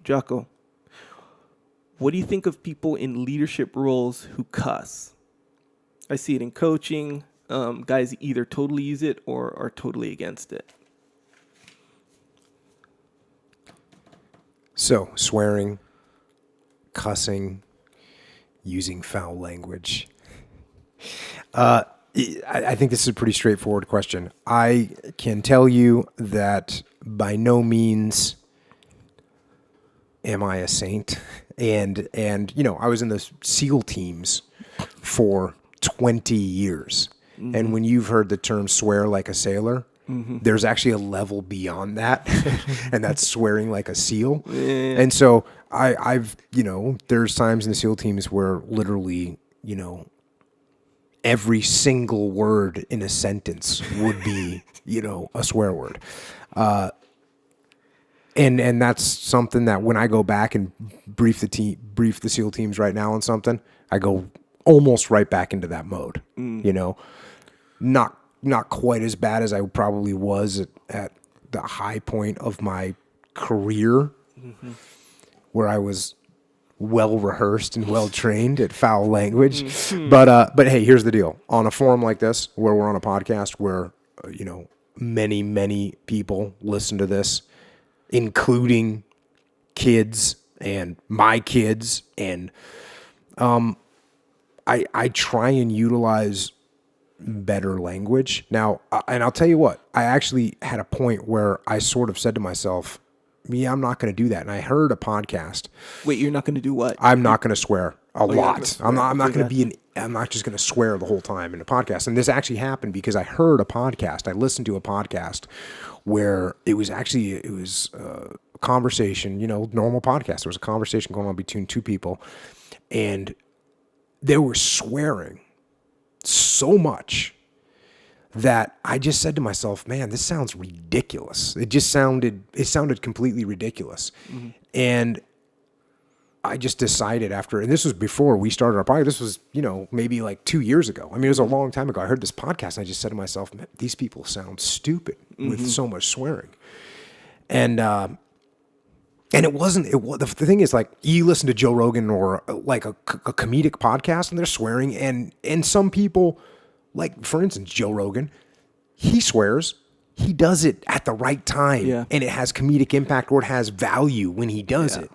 Jocko, what do you think of people in leadership roles who cuss? I see it in coaching. Guys either totally use it or are totally against it. So, swearing, cussing, using foul language. I think this is a pretty straightforward question. I can tell you that by no means am I a saint. And I was in the SEAL teams for 20 years. Mm-hmm. And when you've heard the term swear like a sailor, mm-hmm. there's actually a level beyond that, and that's swearing like a SEAL. Yeah. And so I've there's times in the SEAL teams where literally, every single word in a sentence would be, a swear word. And that's something that when I go back and brief the SEAL teams right now on something, I go almost right back into that mode. Not quite as bad as I probably was at the high point of my career, mm-hmm. where I was well rehearsed and well trained at foul language. Mm-hmm. But hey, here's the deal. On a forum like this, where we're on a podcast where many people listen to this, including kids and my kids, and I try and utilize better language. Now, and I'll tell you what, I actually had a point where I sort of said to myself, yeah, I'm not going to do that. And I heard a podcast. Wait, you're not going to do what? I'm not going to swear a lot. I'm not going to I'm not just going to swear the whole time in a podcast. And this actually happened because I heard a podcast. I listened to a podcast where it was a conversation, normal podcast. There was a conversation going on between two people, and they were swearing so much that I just said to myself, man, this sounds ridiculous. It sounded completely ridiculous. Mm-hmm. And I just decided and this was before we started our podcast. This was, maybe like 2 years ago. I mean, it was a long time ago. I heard this podcast and I just said to myself, man, these people sound stupid mm-hmm. with so much swearing. And the thing is, like, you listen to Joe Rogan or like a comedic podcast and they're swearing, and some people, like, for instance, Joe Rogan, he swears, he does it at the right time, yeah. and it has comedic impact or it has value when he does it.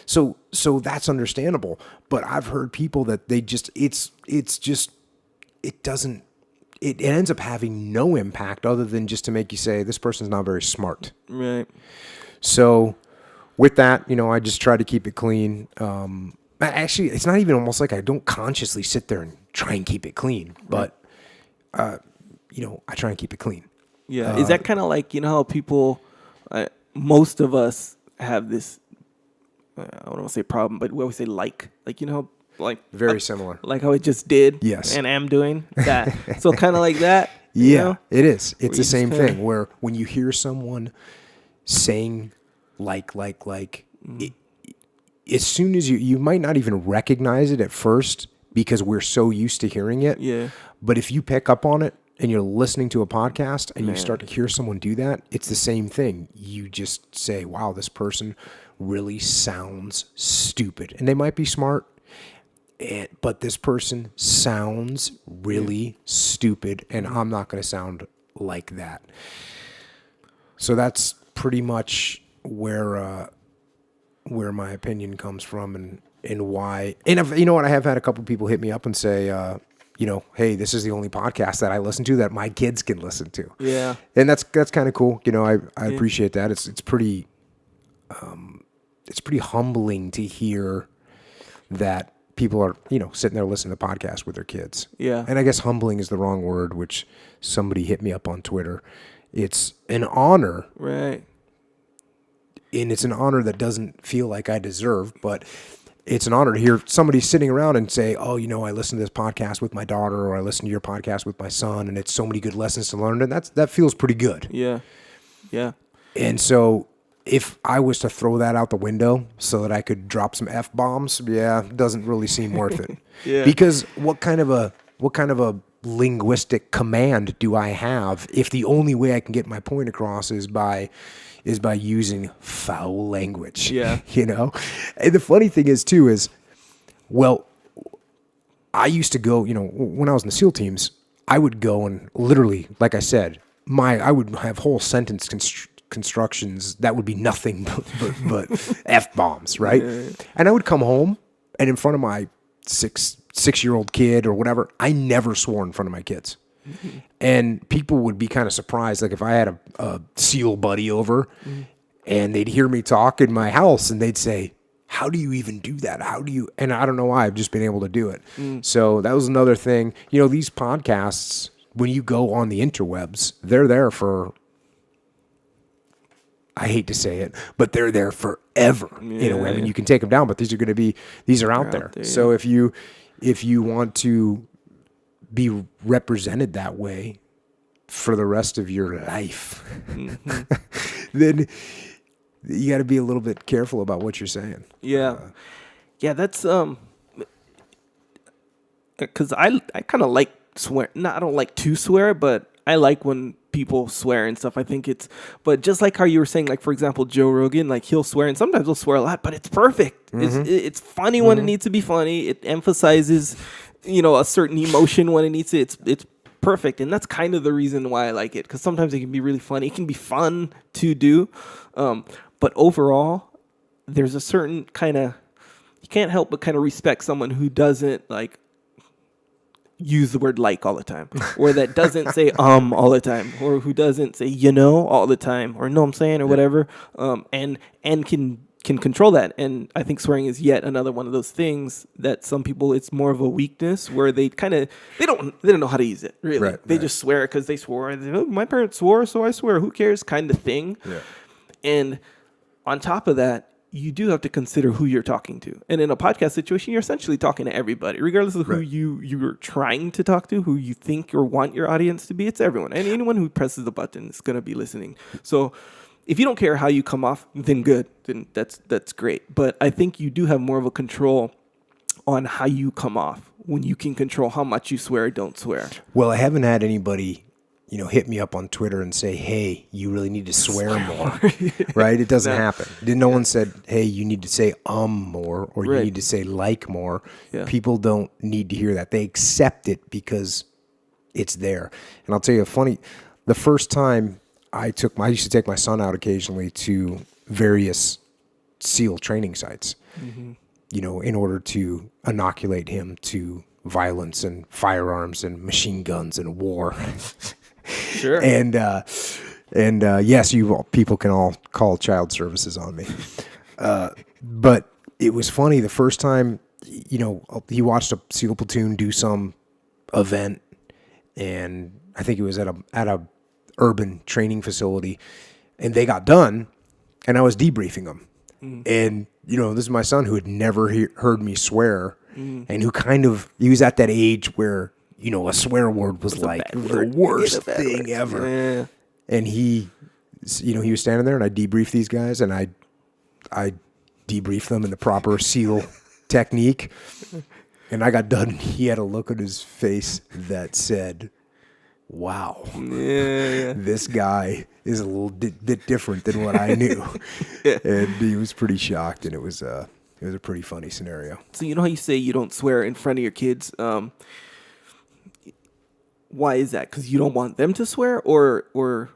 So that's understandable. But I've heard people that they just, it ends up having no impact other than just to make you say, this person's not very smart. Right. So with that, I just try to keep it clean. Actually, it's not even almost like I don't consciously sit there and try and keep it clean, but, I try and keep it clean. Yeah. Is that kind of like, how people, most of us have this, I don't want to say problem, but we always say like very similar. Like how it just did. Yes. And am doing that. So kind of like that. Yeah, it is. It's the same thing where when you hear someone saying like, as soon as you might not even recognize it at first because we're so used to hearing it. Yeah. But if you pick up on it and you're listening to a podcast and you start to hear someone do that, it's the same thing. You just say, wow, this person really sounds stupid. And they might be smart, but this person sounds really stupid, and I'm not going to sound like that. So that's pretty much where my opinion comes from and why. And you know what? I have had a couple people hit me up and say, hey, this is the only podcast that I listen to that my kids can listen to. Yeah. And that's kind of cool. I appreciate that. It's pretty humbling to hear that people are, sitting there listening to podcasts with their kids. Yeah. And I guess humbling is the wrong word, which somebody hit me up on Twitter. It's an honor. Right. And it's an honor that doesn't feel like I deserve, but it's an honor to hear somebody sitting around and say, oh, I listen to this podcast with my daughter, or I listen to your podcast with my son, and it's so many good lessons to learn. And that feels pretty good. Yeah. Yeah. And so if I was to throw that out the window so that I could drop some F-bombs, it doesn't really seem worth it. Yeah. Because what kind of a linguistic command do I have if the only way I can get my point across is by using foul language? Yeah. You know? And the funny thing is too is, well, I used to go, you know, when I was in the SEAL teams, I would go and literally, like I said, I would have whole sentence constructions that would be nothing but F-bombs, right? Yeah. And I would come home and in front of my six-year-old kid or whatever, I never swore in front of my kids. Mm-hmm. And people would be kind of surprised. Like if I had a SEAL buddy over and they'd hear me talk in my house and they'd say, how do you even do that? How do you? And I don't know why, I've just been able to do it. So that was another thing. You know, these podcasts, when you go on the interwebs, they're there for, I hate to say it, but they're there forever. Yeah, in a way. I mean, you can take them down, but these are out there. So if you want to be represented that way for the rest of your life, then you got to be a little bit careful about what you're saying. Yeah. Yeah, that's because I kind of like swear. No, I don't like to swear, but I like when people swear and stuff. I think but just like how you were saying, like, for example, Joe Rogan, like he'll swear and sometimes he'll swear a lot, but it's perfect. It's funny when it needs to be funny. It emphasizes, you know, a certain emotion when it needs to. It's perfect. And that's kind of the reason why I like it. Because sometimes it can be really funny. It can be fun to do. But overall, there's a certain kind of, you can't help but kind of respect someone who doesn't like use the word like all the time, or that doesn't say all the time, or who doesn't say you know all the time, or know what I'm saying, or whatever, and can control that. And I think swearing is yet another one of those things that some people, it's more of a weakness where they don't know how to use it really. Right, they just swear because they swore. My parents swore, so I swear. Who cares? Kind of thing. Yeah. And on top of that, you do have to consider who you're talking to. And in a podcast situation, you're essentially talking to everybody, regardless of who you're trying to talk to, who you think or want your audience to be. It's everyone. And anyone who presses the button is going to be listening. So if you don't care how you come off, then good. Then that's great. But I think you do have more of a control on how you come off when you can control how much you swear or don't swear. Well, I haven't had anybody, you know, hit me up on Twitter and say, hey, you really need to swear more, right? It doesn't happen. No one said, hey, you need to say more, or you need to say like more. Yeah. People don't need to hear that. They accept it because it's there. And I'll tell you the first time I used to take my son out occasionally to various SEAL training sites, you know, in order to inoculate him to violence and firearms and machine guns and war. Sure. And yes, you people can all call child services on me. But it was funny the first time, you know, he watched a SEAL platoon do some event, and I think it was at a urban training facility, and they got done, and I was debriefing them. And, you know, this is my son who had never heard me swear, and who he was at that age where, you know, a swear word was like the worst thing ever. Yeah. And he was standing there, and I debriefed these guys, and I debriefed them in the proper SEAL technique. And I got done, and he had a look on his face that said, wow, this guy is a little bit different than what I knew. And he was pretty shocked, and it was a pretty funny scenario. So you know how you say you don't swear in front of your kids? Why is that? Because you don't want them to swear, or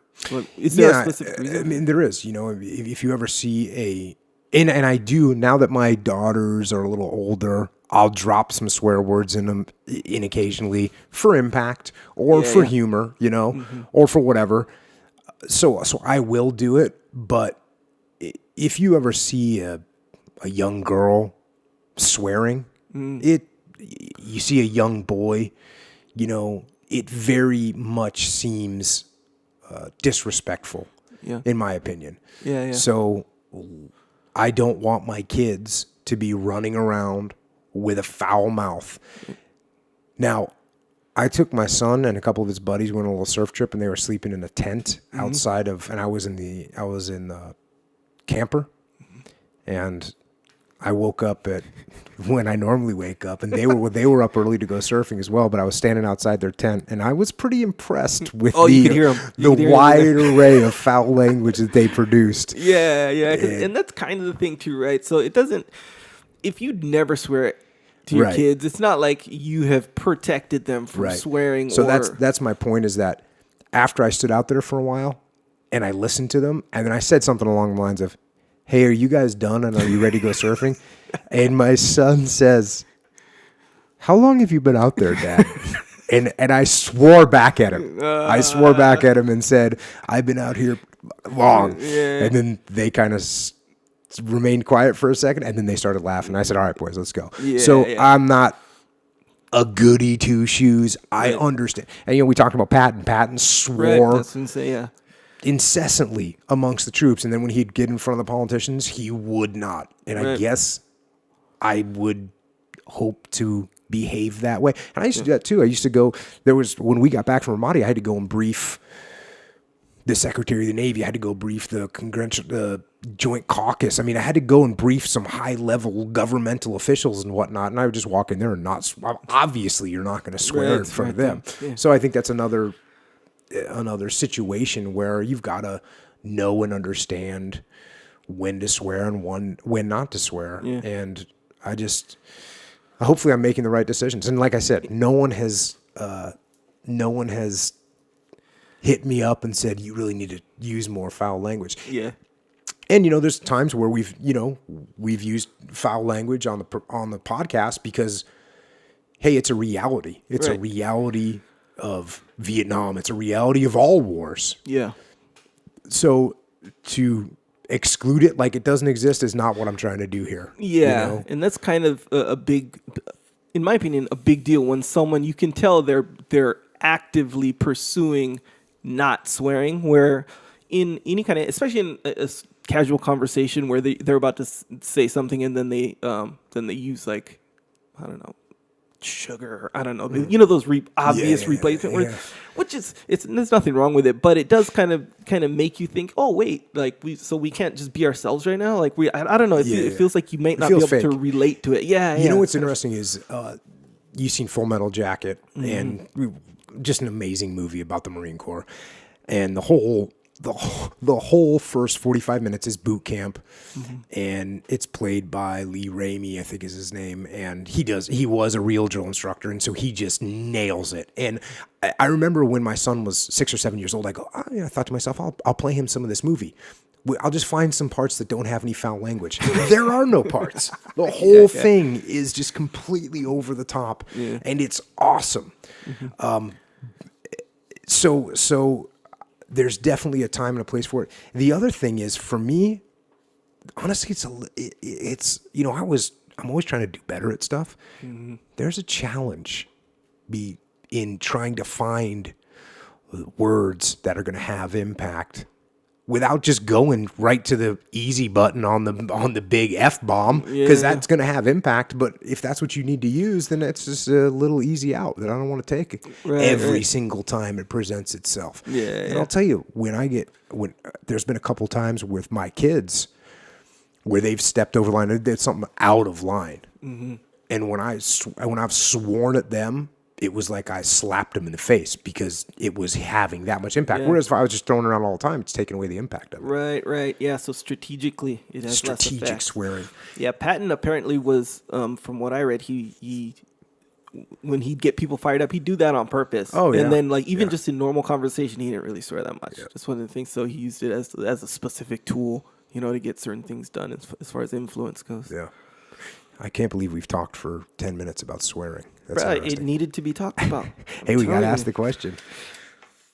is there a specific reason? I mean, there is. You know, if you ever see and I do, now that my daughters are a little older, I'll drop some swear words in them occasionally for impact or for humor, you know, or for whatever. So I will do it. But if you ever see a young girl swearing, you see a young boy, you know, it very much seems disrespectful, in my opinion. Yeah. So I don't want my kids to be running around with a foul mouth. Now, I took my son and a couple of his buddies, went on a little surf trip, and they were sleeping in a tent outside of, and I was in the camper, and I woke up at when I normally wake up, and they were up early to go surfing as well. But I was standing outside their tent, and I was pretty impressed with you could hear 'em. You could the hear 'em wide array of foul language that they produced. Yeah, and that's kind of the thing too, right? So it doesn't. If you never swear to your kids, it's not like you have protected them from swearing. So that's my point. Is that after I stood out there for a while, and I listened to them, and then I said something along the lines of, "Hey, are you guys done? And are you ready to go surfing?" And my son says, "How long have you been out there, Dad?" And I swore back at him. I swore back at him and said, "I've been out here long." Yeah. And then they kind of remained quiet for a second, and then they started laughing. I said, "All right, boys, let's go." I'm not a goody two shoes. I understand. And we talked about Patton. Patton swore. Right, that's insane, yeah. Incessantly amongst the troops, and then when he'd get in front of the politicians, he would not. And I guess I would hope to behave that way. And I used to do that too. I used to go. When we got back from Ramadi, I had to go and brief the Secretary of the Navy. I had to go brief the Joint Caucus. I mean, I had to go and brief some high-level governmental officials and whatnot. And I would just walk in there and not. Obviously, you're not going to swear in front of them. Yeah. So I think that's another situation where you've got to know and understand when to swear and when not to swear. Yeah. And hopefully I'm making the right decisions. And like I said, no one has hit me up and said, you really need to use more foul language. Yeah. And, there's times where we've used foul language on the podcast because, hey, it's a reality. It's a reality of Vietnam. It's a reality of all wars. Yeah. So to exclude it like it doesn't exist is not what I'm trying to do here. Yeah. And that's kind of a big, in my opinion, a big deal when someone, you can tell they're actively pursuing not swearing, where in any kind of, especially in a casual conversation where they're about to say something and then they use like, I don't know, sugar, I don't know, those obvious replacement words, which there's nothing wrong with it, but it does kind of make you think, oh wait, like we can't just be ourselves right now, like I don't know, it feels like you might not be able to relate to it. You know what's interesting is you've seen Full Metal Jacket, and just an amazing movie about the Marine Corps, and the whole first 45 minutes is boot camp, and it's played by Lee Ramey, I think is his name, and he was a real drill instructor, and so he just nails it. And I remember when my son was 6 or 7 years old, I thought to myself, I'll play him some of this movie. I'll just find some parts that don't have any foul language. There are no parts. The whole thing is just completely over the top, and it's awesome. So there's definitely a time and a place for it. The other thing is, for me, honestly, I'm always trying to do better at stuff. There's a challenge in trying to find words that are going to have impact without just going right to the easy button on the big F-bomb, because that's going to have impact. But if that's what you need to use, then it's just a little easy out that I don't want to take every single time it presents itself. And I'll tell you, when there's been a couple times with my kids where they've stepped over the line, they did something out of line. And when I've sworn at them, it was like I slapped them in the face because it was having that much impact. Whereas if I was just throwing it around all the time, it's taking away the impact of it. Right. Yeah, so strategically, it has strategic less effect. Swearing. Yeah, Patton apparently was, from what I read, he when he'd get people fired up, he'd do that on purpose. Oh, yeah. And then, even just in normal conversation, he didn't really swear that much. Yeah. Just one of the things. So he used it as a specific tool, to get certain things done as far as influence goes. Yeah. I can't believe we've talked for 10 minutes about swearing. That's right. It needed to be talked about. Hey, we got to ask the question.